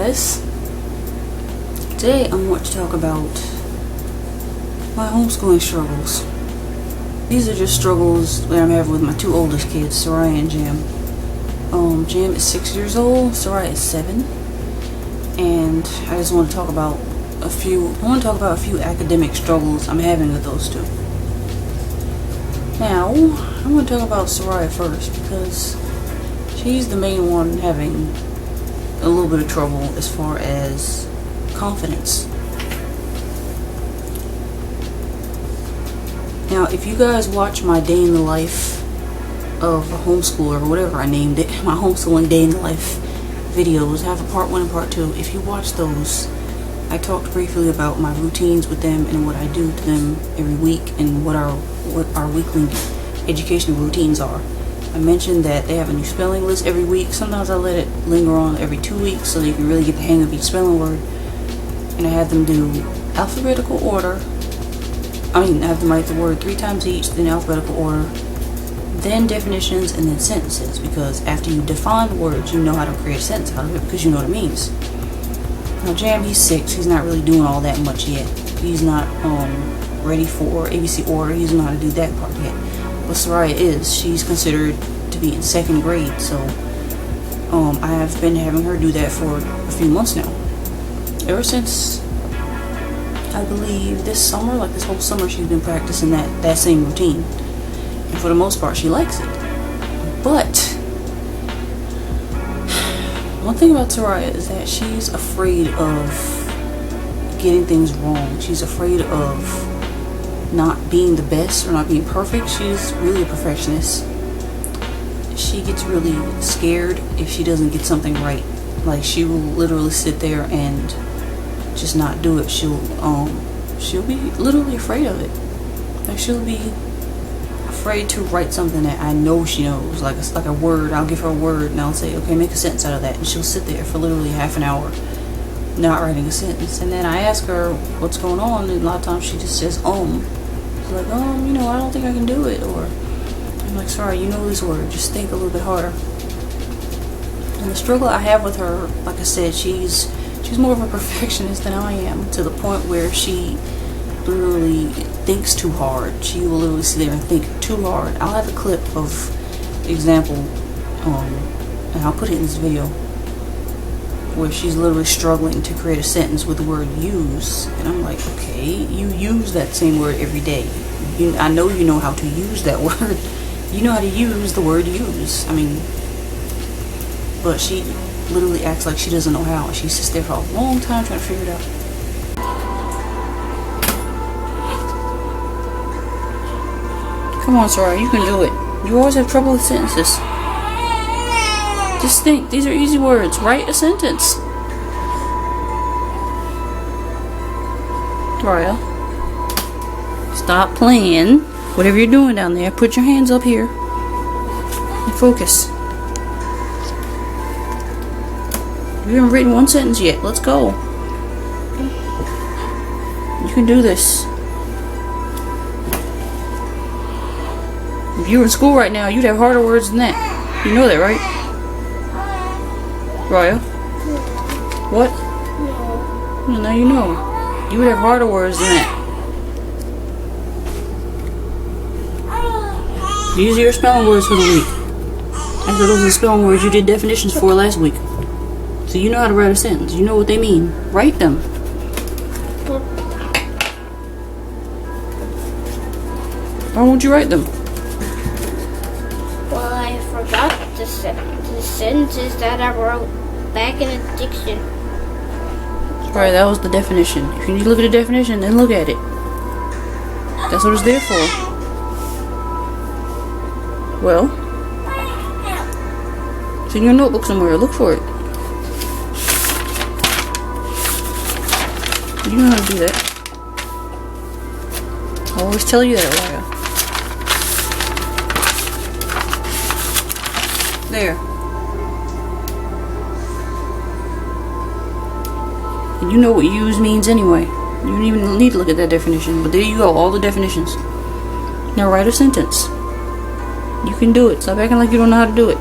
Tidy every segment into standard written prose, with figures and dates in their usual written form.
guys. Today I want to talk about my homeschooling struggles. These are just struggles that I'm having with my two oldest kids, Soraya and Jam. Jam is 6 years old, Soraya is 7. And I just want to talk about a few academic struggles I'm having with those two. Now, I'm going to talk about Soraya first because she's the main one having a little bit of trouble as far as confidence. Now, if you guys watch my day in the life of a homeschooler, or whatever I named it, my homeschooling day in the life videos, I have a part 1 and part 2. If you watch those, I talked briefly about my routines with them and what I do to them every week and what our weekly educational routines are. I mentioned that they have a new spelling list every week. Sometimes I let it linger on every 2 weeks so you can really get the hang of each spelling word. And I have them do alphabetical order. I have them write the word 3 times each, then alphabetical order, then definitions, and then sentences. Because after you define the words, you know how to create a sentence out of it because you know what it means. Now Jam, he's 6. He's not really doing all that much yet. He's not ready for ABC order. He doesn't know how to do that part yet. But Soraya is. She's considered to be in 2nd grade, so I have been having her do that for a few months now. Ever since, I believe, this summer, like this whole summer, she's been practicing that same routine. And for the most part, she likes it. But one thing about Soraya is that she's afraid of getting things wrong. She's afraid of not being the best or not being perfect. She's really a perfectionist. She gets really scared if she doesn't get something right. Like, she will literally sit there and just not do it. She'll be literally afraid of it. Like, she'll be afraid to write something that I know she knows, like a word. I'll give her a word and I'll say, okay, make a sentence out of that, and she'll sit there for literally half an hour not writing a sentence. And then I ask her what's going on, and a lot of times she just says she's like, I don't think I can do it. Or I'm like, sorry, you know this word, just think a little bit harder. And the struggle I have with her, like I said, she's more of a perfectionist than I am, to the point where she literally thinks too hard. She will literally sit there and think too hard. I'll have a clip of example, and I'll put it in this video, where she's literally struggling to create a sentence with the word use. And I'm like, okay, you use that same word every day. I know you know how to use that word. You know how to use the word use. But she literally acts like she doesn't know how. She sits there for a long time trying to figure it out. Come on, Soraya, you can do it. You always have trouble with sentences. Just think, these are easy words. Write a sentence. Soraya, stop playing. Whatever you're doing down there, put your hands up here and focus. You haven't written one sentence yet. Let's go. You can do this. If you were in school right now, you'd have harder words than that. You know that, right? Raya? What? No. Now you know. You would have harder words than that. These are your spelling words for the week. After those are the spelling words you did definitions for last week. So you know how to write a sentence. You know what they mean. Write them. Why won't you write them? Well, I forgot the sentences that I wrote back in the dictionary. Alright, that was the definition. If you need to look at the definition, then look at it. That's what it's there for. Well, it's in your notebook somewhere. Look for it. You know how to do that. I always tell you that, Raya. There. And you know what use means anyway. You don't even need to look at that definition. But there you go, all the definitions. Now write a sentence. You can do it. Stop acting like you don't know how to do it.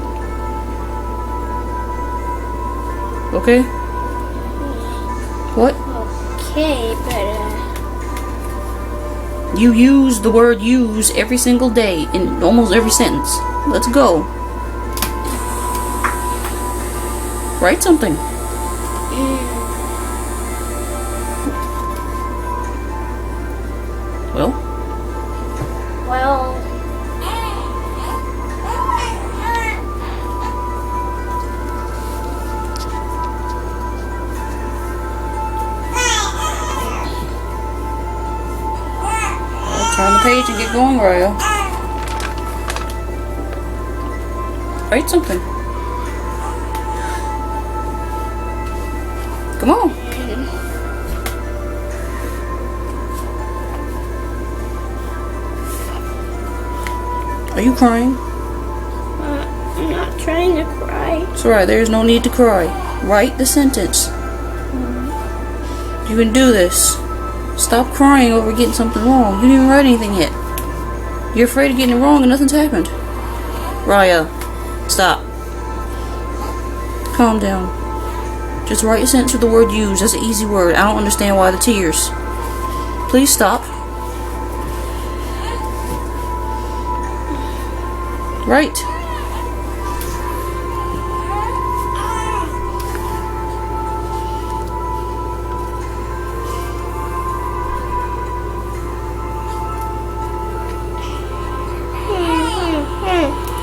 Okay? What? Okay, but You use the word use every single day in almost every sentence. Let's go. Write something. Well, turn the page and get going, Royal. Write something. Come on. Are you crying? I'm not trying to cry. It's alright, there's no need to cry. Write the sentence. You can do this. Stop crying over getting something wrong. You didn't even write anything yet. You're afraid of getting it wrong and nothing's happened. Raya, stop. Calm down. Just write a sentence with the word use. That's an easy word. I don't understand why the tears. Please stop. Right.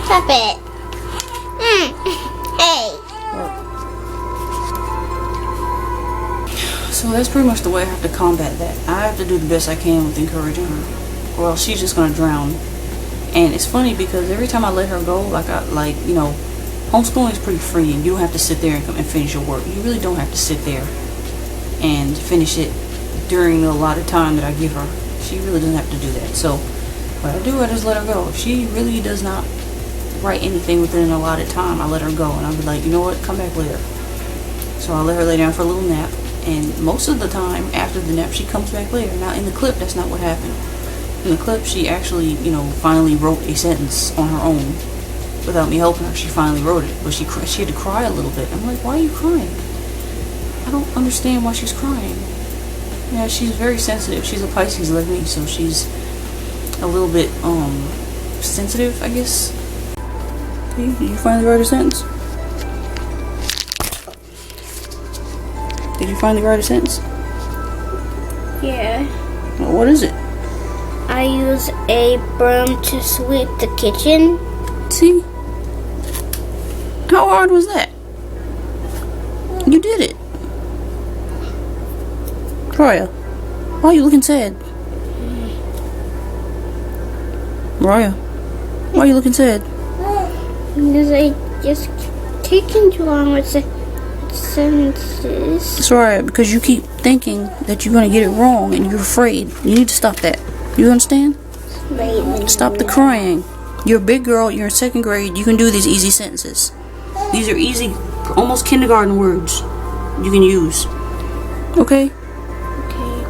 Stop it. Hey. So that's pretty much the way I have to combat that. I have to do the best I can with encouraging her, or else she's just gonna drown. And it's funny because every time I let her go, homeschooling is pretty free, and you don't have to sit there and come and finish your work. You really don't have to sit there and finish it during the allotted time that I give her. She really doesn't have to do that. So what I do, I just let her go. If she really does not write anything within an allotted time, I let her go, and I'll be like, you know what, come back later. So I let her lay down for a little nap, and most of the time after the nap she comes back later. Now in the clip, that's not what happened. In the clip, she actually, finally wrote a sentence on her own without me helping her. She finally wrote it, but she had to cry a little bit. I'm like, why are you crying? I don't understand why she's crying. Yeah, she's very sensitive. She's a Pisces like me, so she's a little bit sensitive, I guess. Did you finally write a sentence? Did you finally write a sentence? Yeah. Well, what is it? I use a broom to sweep the kitchen. See? How hard was that? You did it. Raya, why are you looking sad? Raya, why are you looking sad? Because I just taking too long with the sentences. It's alright, because you keep thinking that you're going to get it wrong and you're afraid. You need to stop that. You understand? Stop the crying. You're a big girl, you're in 2nd grade, you can do these easy sentences. These are easy, almost kindergarten words you can use. Okay? Okay.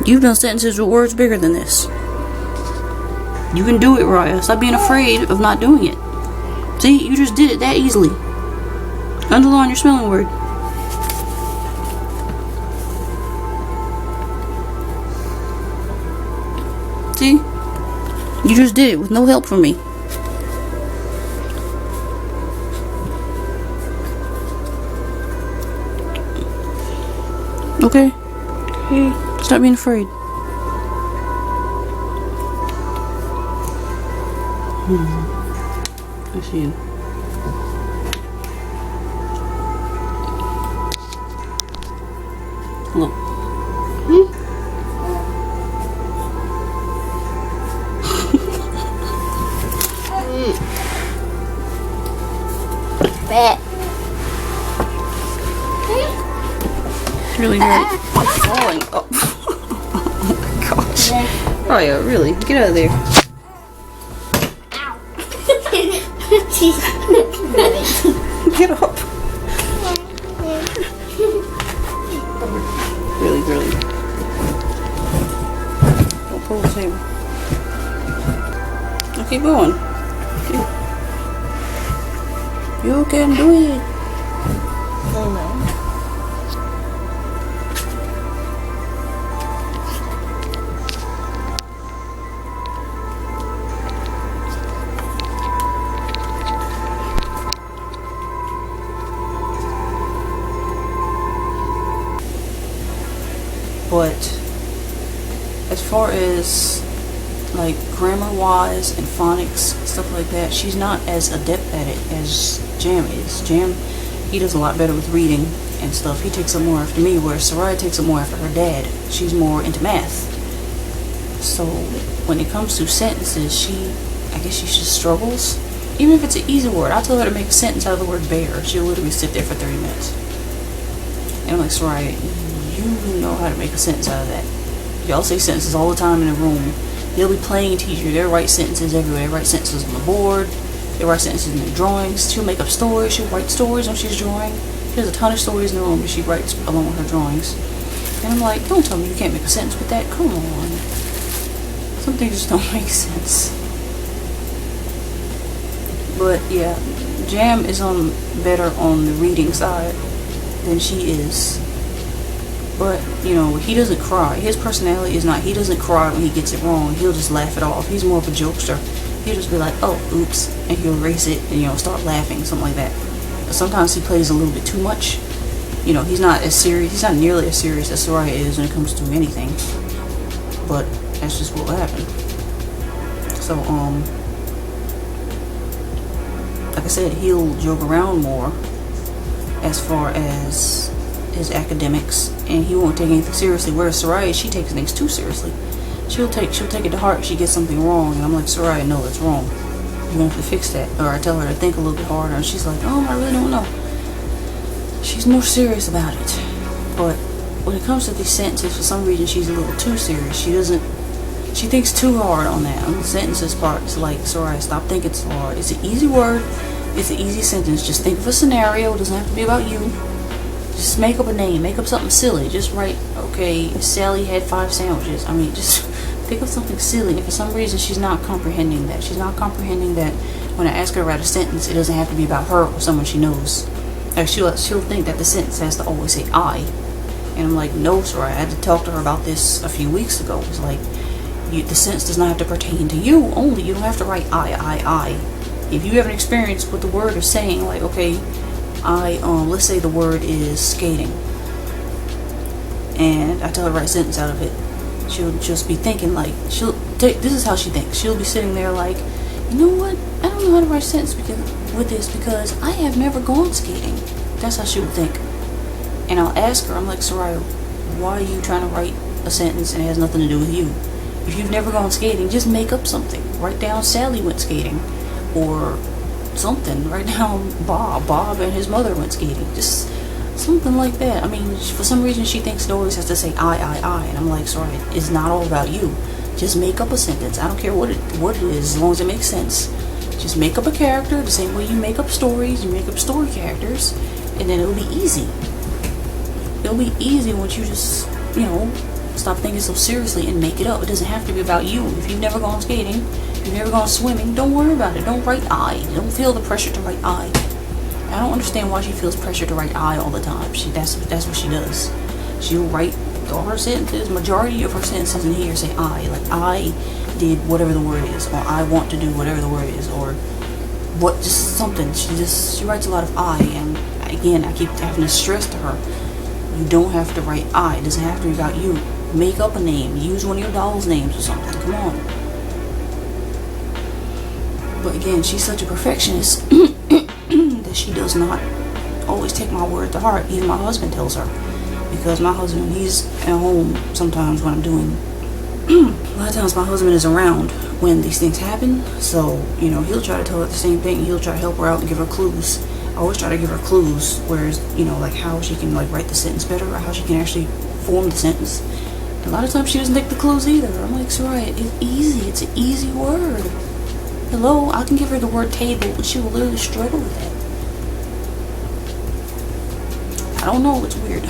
You've done sentences with words bigger than this. You can do it, Raya. Stop being afraid of not doing it. See, you just did it that easily. Underline your spelling word. See? You just did it with no help from me. Okay? Stop being afraid. I see you. Look. Bet. Really, it's falling. Oh. Oh my gosh. Raya, really? Get out of there. Get up. Really, really. Don't pull the table. Now keep going. You can do it. Oh no. But as far as like grammar wise and phonics, stuff like that, she's not as adept at it as Jam is. Jam, he does a lot better with reading and stuff. He takes it more after me, whereas Soraya takes it more after her dad. She's more into math. So when it comes to sentences, I guess she just struggles. Even if it's an easy word, I tell her to make a sentence out of the word bear. She'll literally sit there for 30 minutes. And I'm like, Soraya, you know how to make a sentence out of that. Y'all say sentences all the time in the room. They'll be playing teacher. They'll write sentences everywhere. They write sentences on the board. They write sentences in their drawings. She'll make up stories. She'll write stories when she's drawing. She has a ton of stories in the room that she writes along with her drawings. And I'm like, don't tell me you can't make a sentence with that. Come on. Some things just don't make sense. But yeah, Jam is better on the reading side than she is. But, you know, he doesn't cry. His personality is not, he doesn't cry when he gets it wrong. He'll just laugh it off. He's more of a jokester. He'll just be like, oh, oops, and he'll erase it and, you know, start laughing, something like that. But sometimes he plays a little bit too much. You know, he's not as serious, he's not nearly as serious as Soraya is when it comes to anything. But that's just what will happen. So, like I said, he'll joke around more as far as his academics, and he won't take anything seriously, whereas Soraya, she takes things too seriously. She'll take it to heart if she gets something wrong, and I'm like, Soraya, no, that's wrong. You're gonna have to fix that. Or I tell her to think a little bit harder, and she's like, oh, I really don't know. She's more serious about it. But when it comes to these sentences, for some reason she's a little too serious. She thinks too hard on that. On the sentences part, it's like, Soraya, stop thinking so hard. It's an easy word, it's an easy sentence. Just think of a scenario, it doesn't have to be about you. Just make up a name, make up something silly. Just write, okay, Sally had 5 sandwiches. I mean, just think of something silly. And for some reason, she's not comprehending that. She's not comprehending that when I ask her to write a sentence, it doesn't have to be about her or someone she knows. Like, she'll think that the sentence has to always say I. And I'm like, no, Soraya, I had to talk to her about this a few weeks ago. It's like, the sentence does not have to pertain to you only. You don't have to write I. If you have an experience with the word of saying, like, okay, let's say the word is skating, and I tell her to write a sentence out of it, she'll just be thinking like, this is how she thinks. She'll be sitting there like, you know what, I don't know how to write a sentence with this because I have never gone skating. That's how she would think. And I'll ask her, I'm like, Soraya, why are you trying to write a sentence and it has nothing to do with you? If you've never gone skating, just make up something. Write down Sally went skating, or something. Write down Bob and his mother went skating. Just something like that. I mean, for some reason she thinks it always has to say I, and I'm like, sorry, it's not all about you. Just make up a sentence. I don't care what it is, as long as it makes sense. Just make up a character the same way you make up stories. You make up story characters, and then it'll be easy. It'll be easy once you just, you know, stop thinking so seriously and make it up. It doesn't have to be about you. If you've never gone skating, if you've never gone swimming, don't worry about it. Don't write I. Don't feel the pressure to write I. I don't understand why she feels pressure to write I all the time. That's what she does. She'll write all her sentences, majority of her sentences in here say I. Like, I did whatever the word is, or I want to do whatever the word is, or what, just something. She writes a lot of I, and again, I keep having to stress to her, you don't have to write I. It doesn't have to be about you. Make up a name. Use one of your doll's names or something. Come on. But again, she's such a perfectionist that she does not always take my word to heart. Even my husband tells her. Because my husband, he's at home sometimes when I'm doing... a lot of times my husband is around when these things happen. So, you know, he'll try to tell her the same thing. He'll try to help her out and give her clues. I always try to give her clues, whereas, you know, like how she can like write the sentence better, or how she can actually form the sentence. And a lot of times she doesn't take the clues either. I'm like, Soraya, it's easy. It's an easy word. Hello, I can give her the word table, and she will literally struggle with that. I don't know, it's weird.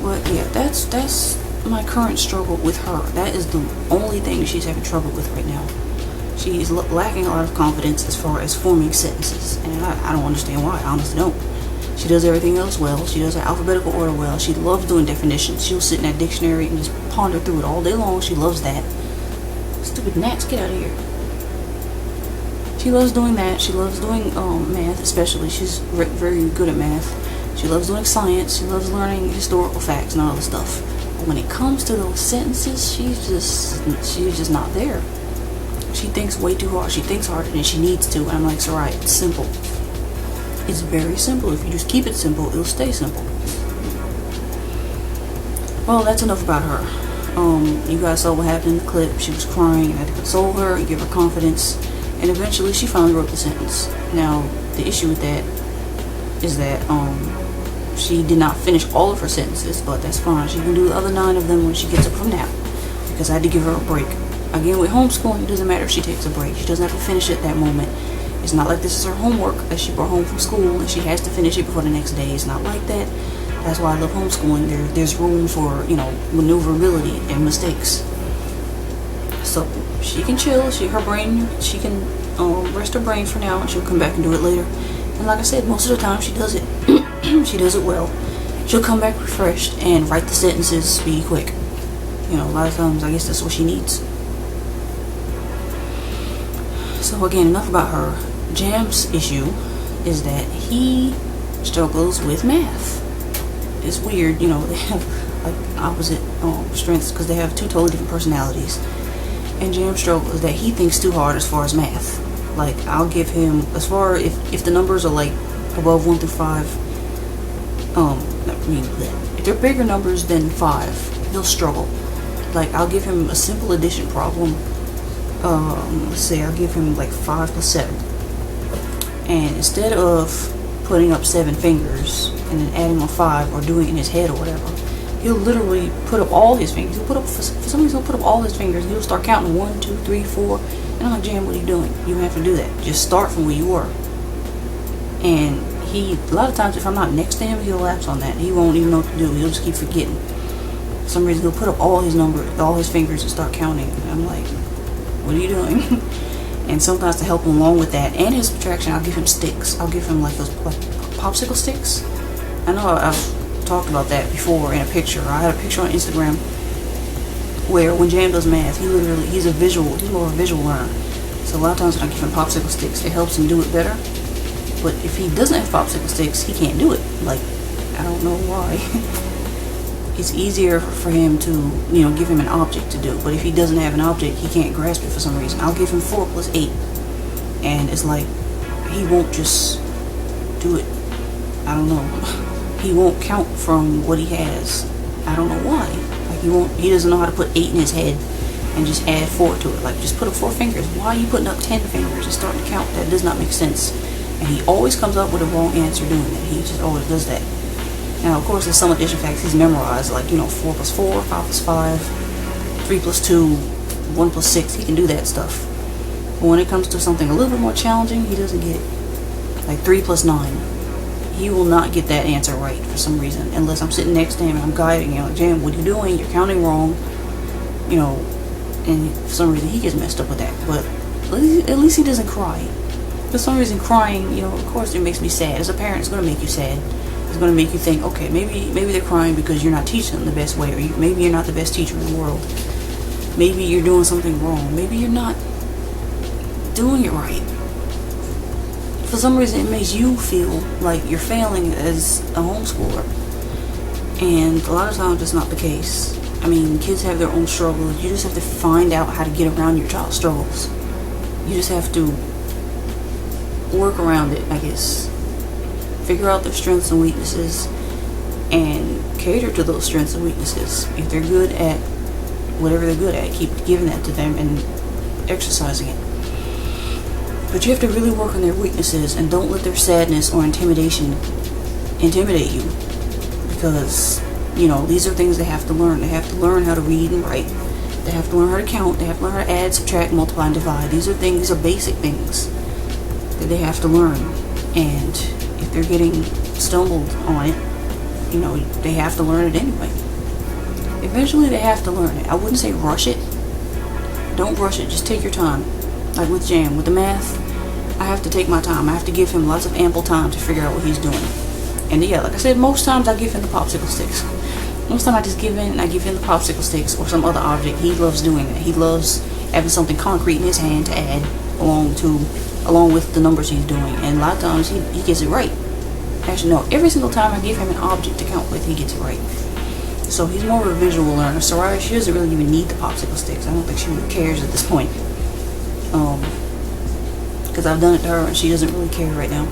But yeah, that's my current struggle with her. That is the only thing she's having trouble with right now. She's lacking a lot of confidence as far as forming sentences, and I don't understand why. I honestly don't. She does everything else well. She does her alphabetical order well. She loves doing definitions. She'll sit in that dictionary and just ponder through it all day long. She loves that. Stupid gnats, get out of here. She loves doing that. She loves doing math, especially. She's very good at math. She loves doing science. She loves learning historical facts and all this stuff. But when it comes to those sentences, she's just not there. She thinks way too hard. She thinks harder than she needs to. And I'm like, Soraya, it's simple. It's very simple. If you just keep it simple, it'll stay simple. Well, that's enough about her. You guys saw what happened in the clip. She was crying, and I had to console her and give her confidence. And eventually, she finally wrote the sentence. Now, the issue with that is that she did not finish all of her sentences, but that's fine. She can do the other 9 of them when she gets up from nap, because I had to give her a break. Again, with homeschooling, it doesn't matter if she takes a break. She doesn't have to finish it that moment. It's not like this is her homework that she brought home from school and she has to finish it before the next day. It's not like that. That's why I love homeschooling. There's room for, maneuverability and mistakes. So she can chill. She can rest her brain for now, and she'll come back and do it later. And like I said, most of the time she does it. She does it well. She'll come back refreshed and write the sentences speedy quick. A lot of times I guess that's what she needs. So again, enough about her. Jam's issue is that he struggles with math. It's weird, they have like opposite strengths because they have 2 totally different personalities. And Jam struggles that he thinks too hard as far as math. Like, I'll give him, as far if the numbers are like above 1 through 5, if they're bigger numbers than 5, he'll struggle. Like, I'll give him a simple addition problem. Let's say I'll give him like 5 plus 7. And instead of putting up 7 fingers and then adding on 5 or doing it in his head or whatever, he'll literally put up all his fingers. He'll put up, for some reason, he'll put up all his fingers. He'll start counting 1, 2, 3, 4. And I'm like, Jam, what are you doing? You don't have to do that. Just start from where you were. And a lot of times, if I'm not next to him, he'll lapse on that. He won't even know what to do. He'll just keep forgetting. For some reason, he'll put up all his fingers and start counting. And I'm like, what are you doing? And sometimes to help him along with that and his subtraction, I'll give him sticks. I'll give him like those popsicle sticks. I know I've talked about that before in a picture. I had a picture on Instagram where when Jam does math, he's more of a visual learner. So a lot of times when I give him popsicle sticks, it helps him do it better. But if he doesn't have popsicle sticks, he can't do it. Like, I don't know why. It's easier for him to, give him an object to do. But if he doesn't have an object, he can't grasp it for some reason. I'll give him 4 plus 8. And it's like, he won't just do it. I don't know. He won't count from what he has. I don't know why. Like, he doesn't know how to put 8 in his head and just add 4 to it. Like, just put up 4 fingers. Why are you putting up 10 fingers and starting to count? That does not make sense. And he always comes up with a wrong answer doing that. He just always does that. Now, of course, there's some addition facts he's memorized, like, 4 plus 4, 5 plus 5, 3 plus 2, 1 plus 6. He can do that stuff. But when it comes to something a little bit more challenging, he doesn't get it. Like 3 plus 9. He will not get that answer right for some reason, unless I'm sitting next to him and I'm guiding him. Like, Jam, what are you doing? You're counting wrong. And for some reason he gets messed up with that. But at least he doesn't cry. For some reason, crying, of course, it makes me sad. As a parent, it's going to make you sad. It's going to make you think, okay, maybe they're crying because you're not teaching them the best way, or maybe you're not the best teacher in the world. Maybe you're doing something wrong. Maybe you're not doing it right. For some reason, it makes you feel like you're failing as a homeschooler. And a lot of times, that's not the case. I mean, kids have their own struggles. You just have to find out how to get around your child's struggles. You just have to work around it, I guess. Figure out their strengths and weaknesses and cater to those strengths and weaknesses. If they're good at whatever they're good at, keep giving that to them and exercising it. But you have to really work on their weaknesses and don't let their sadness or intimidation intimidate you. Because, these are things they have to learn. They have to learn how to read and write. They have to learn how to count. They have to learn how to add, subtract, multiply, and divide. These are basic things that they have to learn. And if they're getting stumbled on it, they have to learn it anyway. Eventually they have to learn it. I wouldn't say rush it. Don't rush it. Just take your time. Like with Jam, with the math, I have to take my time. I have to give him lots of ample time to figure out what he's doing. And yeah, like I said, most times I give him the popsicle sticks. Most time I just give him the popsicle sticks or some other object. He loves doing that. He loves having something concrete in his hand to add along with the numbers he's doing. And a lot of times he gets it right. Actually, no, every single time I give him an object to count with, he gets it right. So he's more of a visual learner. Soraya, she doesn't really even need the popsicle sticks. I don't think she really cares at this point. Because I've done it to her and she doesn't really care right now.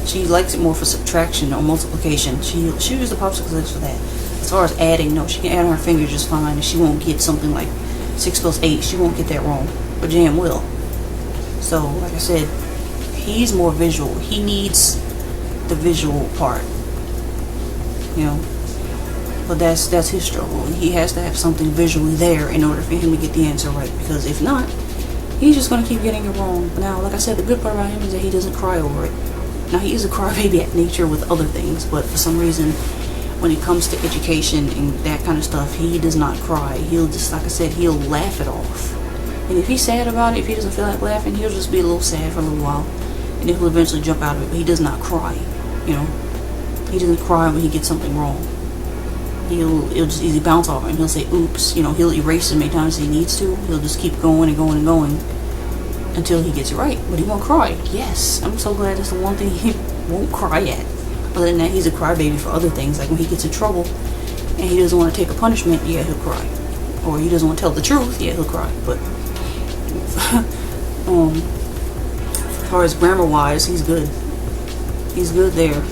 She likes it more for subtraction or multiplication. She'll use the popsicle sticks for that. As far as adding, no, she can add on her finger just fine, and she won't get something like 6 plus 8. She won't get that wrong, but Jam will. So, like I said, he's more visual. He needs the visual part, you know. But that's his struggle. He has to have something visually there in order for him to get the answer right. Because if not, he's just going to keep getting it wrong. Now, like I said, the good part about him is that he doesn't cry over it. Now, he is a crybaby at nature with other things, but for some reason, when it comes to education and that kind of stuff, he does not cry. He'll just, like I said, he'll laugh it off. And if he's sad about it, if he doesn't feel like laughing, he'll just be a little sad for a little while. And then he'll eventually jump out of it, but he does not cry, you know. He doesn't cry when he gets something wrong. He'll just easily bounce off it, and he'll say, oops, you know, he'll erase as many times as he needs to. He'll just keep going and going and going until he gets it right. But he won't cry. Yes, I'm so glad that's the one thing he won't cry at. Other than that, he's a crybaby for other things. Like when he gets in trouble and he doesn't want to take a punishment, yeah, he'll cry. Or he doesn't want to tell the truth, yeah, he'll cry. But as far as grammar-wise, he's good. He's good there.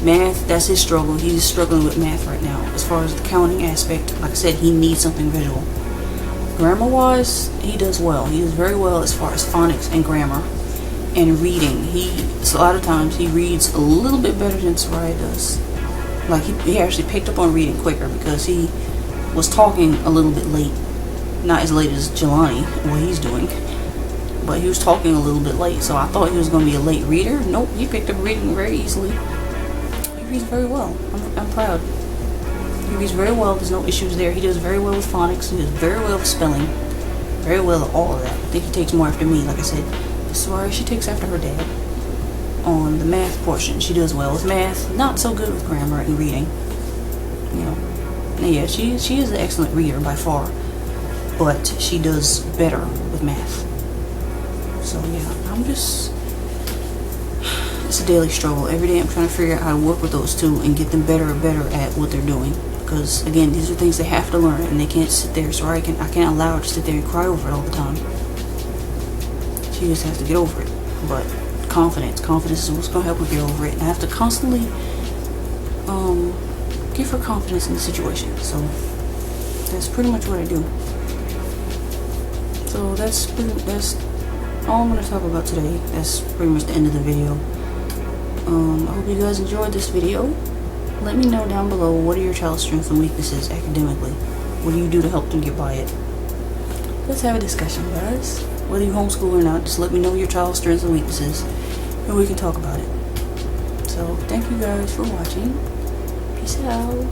Math, that's his struggle. He's struggling with math right now. As far as the counting aspect, like I said, he needs something visual. Grammar-wise, he does well. He does very well as far as phonics and grammar. And reading, a lot of times he reads a little bit better than Soraya does. Like he actually picked up on reading quicker because he was talking a little bit late. Not as late as Jelani, what he's doing, but he was talking a little bit late. So I thought he was going to be a late reader. Nope, he picked up reading very easily. He reads very well. I'm proud. He reads very well. There's no issues there. He does very well with phonics. He does very well with spelling. Very well at all of that. I think he takes more after me, like I said. Sorry, she takes after her dad on the math portion. She does well with math, not so good with grammar and reading. You know, and yeah, she is an excellent reader by far, but she does better with math. So yeah, it's a daily struggle. Every day I'm trying to figure out how to work with those two and get them better and better at what they're doing. Because again, these are things they have to learn, and they can't sit there. So I can't allow her to sit there and cry over it all the time. She just has to get over it. But confidence is what's going to help her get over it. And I have to constantly give her confidence in the situation. So that's pretty much what I do. So that's all I'm going to talk about today. That's pretty much the end of the video. I hope you guys enjoyed this video. Let me know down below, what are your child's strengths and weaknesses academically? What do you do to help them get by it? Let's have a discussion, guys. Whether you homeschool or not, just let me know your child's strengths and weaknesses, and we can talk about it. So, thank you guys for watching. Peace out.